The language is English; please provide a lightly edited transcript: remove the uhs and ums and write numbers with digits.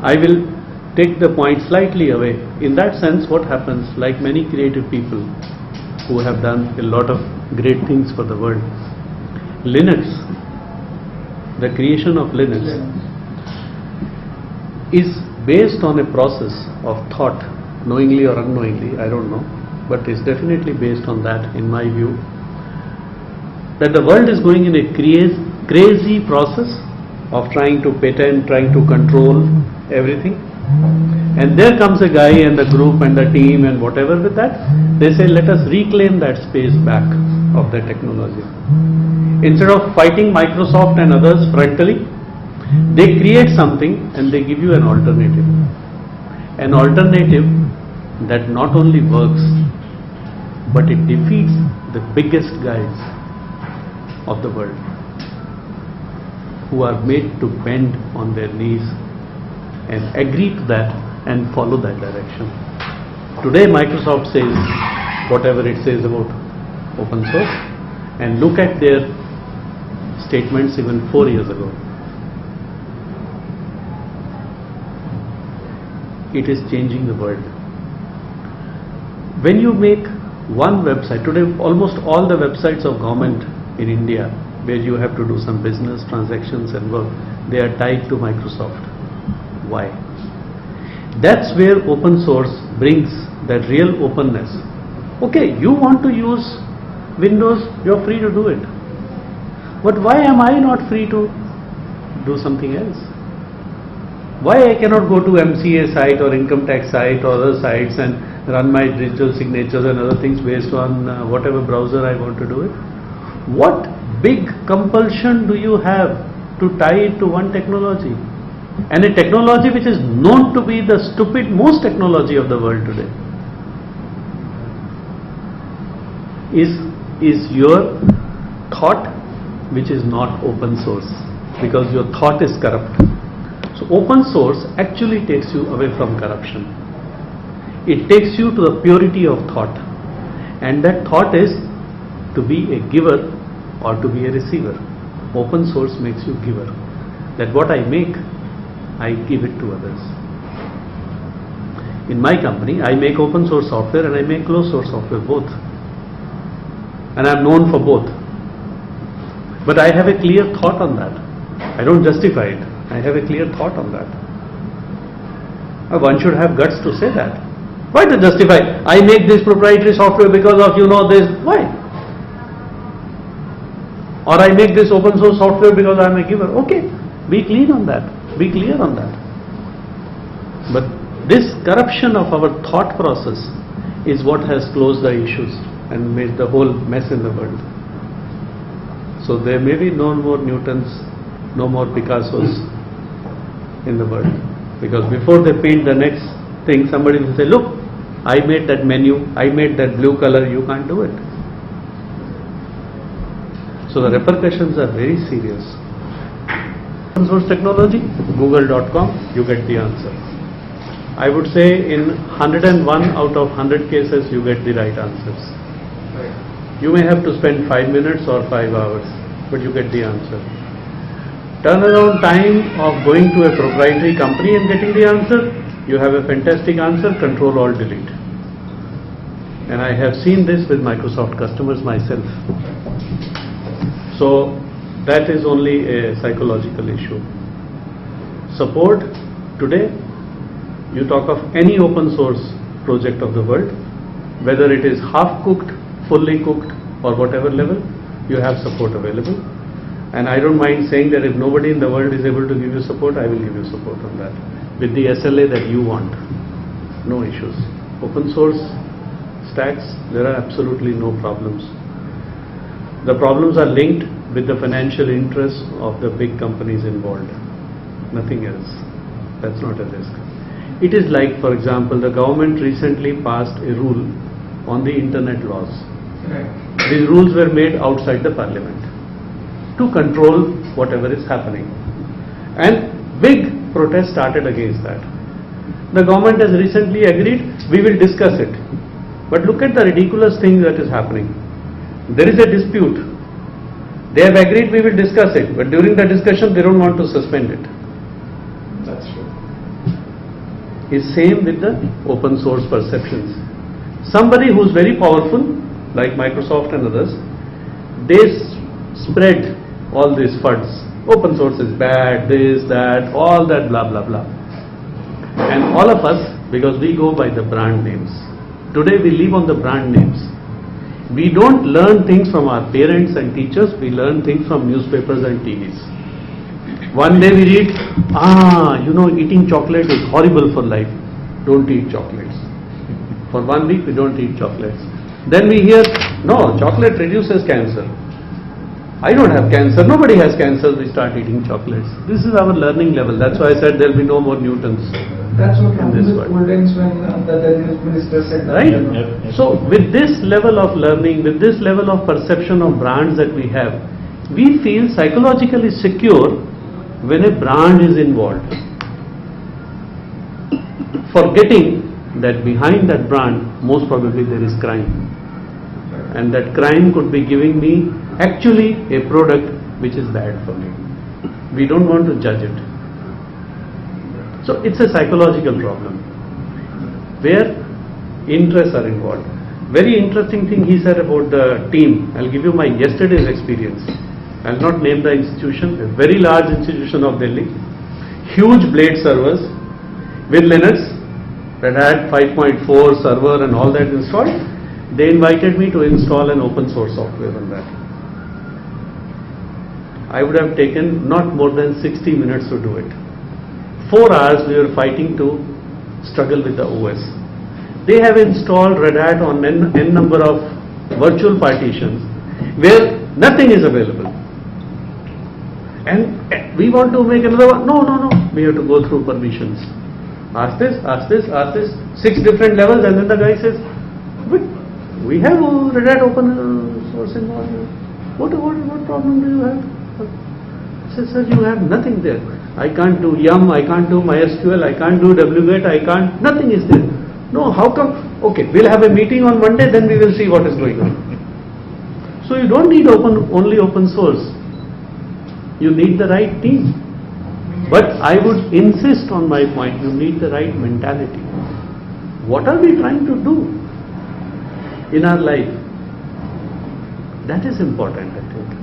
I will take the point slightly away. In that sense, what happens, like many creative people who have done a lot of great things for the world, Linux, the creation of Linux is based on a process of thought, knowingly or unknowingly, I don't know, but it's definitely based on that, in my view, that the world is going in a crazy process of trying to patent, trying to control everything. And there comes a guy and the group and the team and whatever with that, they say, let us reclaim that space back of the technology. Instead of fighting Microsoft and others frontally, they create something and they give you an alternative. An alternative that not only works, but it defeats the biggest guys of the world, who are made to bend on their knees and agree to that and follow that direction. Today Microsoft says whatever it says about open source, and look at their statements even 4 years ago. It is changing the world. When you make one website, today almost all the websites of government in India where you have to do some business transactions and work, they are tied to Microsoft. Why? That's where open source brings that real openness. Okay, you want to use Windows, you're free to do it. But why am I not free to do something else? Why I cannot go to MCA site or income tax site or other sites and run my digital signatures and other things based on whatever browser I want to do it? What big compulsion do you have to tie it to one technology? And a technology which is known to be the most technology of the world today. Is your thought which is not open source, because your thought is corrupt. So open source actually takes you away from corruption. It takes you to the purity of thought, and that thought is to be a giver or to be a receiver. Open source makes you giver. That what I make, I give it to others. In my company, I make open source software and I make closed source software, both. And I am known for both. But I have a clear thought on that. I don't justify it. I have a clear thought on that. One should have guts to say that. Why to justify? I make this proprietary software because of this. Why? Or I make this open source software because I am a giver. Okay, be clean on that. Be clear on that. But this corruption of our thought process is what has closed the issues and made the whole mess in the world. So there may be no more Newtons, no more Picassos in the world. Because before they paint the next thing, somebody will say, look, I made that menu, I made that blue color, you can't do it. So the repercussions are very serious. Open source technology, google.com, you get the answer. I would say in 101 out of 100 cases you get the right answers. You may have to spend 5 minutes or 5 hours, but you get the answer. Turnaround time of going to a proprietary company and getting the answer, you have a fantastic answer, Control Alt Delete. And I have seen this with Microsoft customers myself. So that is only a psychological issue. Support, today you talk of any open source project of the world, whether it is half cooked, fully cooked or whatever level, you have support available. And I don't mind saying that if nobody in the world is able to give you support, I will give you support on that with the SLA that you want. No issues. Open source stacks, there are absolutely no problems. The problems are linked with the financial interests of the big companies involved. Nothing else. That's not a risk. It is like, for example, the government recently passed a rule on the internet laws. These rules were made outside the parliament to control whatever is happening. And big protest started against that. The government has recently agreed, we will discuss it. But look at the ridiculous thing that is happening. There is a dispute. They have agreed we will discuss it, but during the discussion they don't want to suspend it. That's true. is same with the open source perceptions. Somebody who's very powerful, like Microsoft and others, they spread all these FUDs. Open source is bad, this, that, all that blah blah blah. And all of us, because we go by the brand names. Today we live on the brand names. We don't learn things from our parents and teachers, we learn things from newspapers and TVs. One day we read, eating chocolate is horrible for life. Don't eat chocolates. For 1 week we don't eat chocolates. Then we hear, no, chocolate reduces cancer. I don't have cancer, nobody has cancer, we start eating chocolates. This is our learning level. That's why I said there will be no more Newtons. That's what in this world. When the news minister said that. Right? Yep. So with this level of learning, with this level of perception of brands that we have, we feel psychologically secure when a brand is involved. Forgetting that behind that brand, most probably there is crime. And that crime could be giving me actually a product which is bad for me. We don't want to judge it. So it's a psychological problem where interests are involved. Very interesting thing he said about the team. I'll give you my yesterday's experience. I'll not name the institution, a very large institution of Delhi, huge blade servers with Linux, Red Hat 5.4 server and all that installed. They invited me to install an open source software on that. I would have taken not more than 60 minutes to do it. 4 hours we were fighting to struggle with the OS. They have installed Red Hat on n number of virtual partitions where nothing is available. And we want to make another one. No. We have to go through permissions. Ask this, ask this, ask this. 6 different levels, and then the guy says, but we have Red Hat open source environment. What problem do you have? I said, sir, you have nothing there. I can't do Yum, I can't do MySQL, I can't do wget, I can't, nothing is there. No, how come? Okay, we'll have a meeting on Monday, then we will see what is going on. So you don't need only open source. You need the right team. But I would insist on my point, you need the right mentality. What are we trying to do in our life? That is important, I think.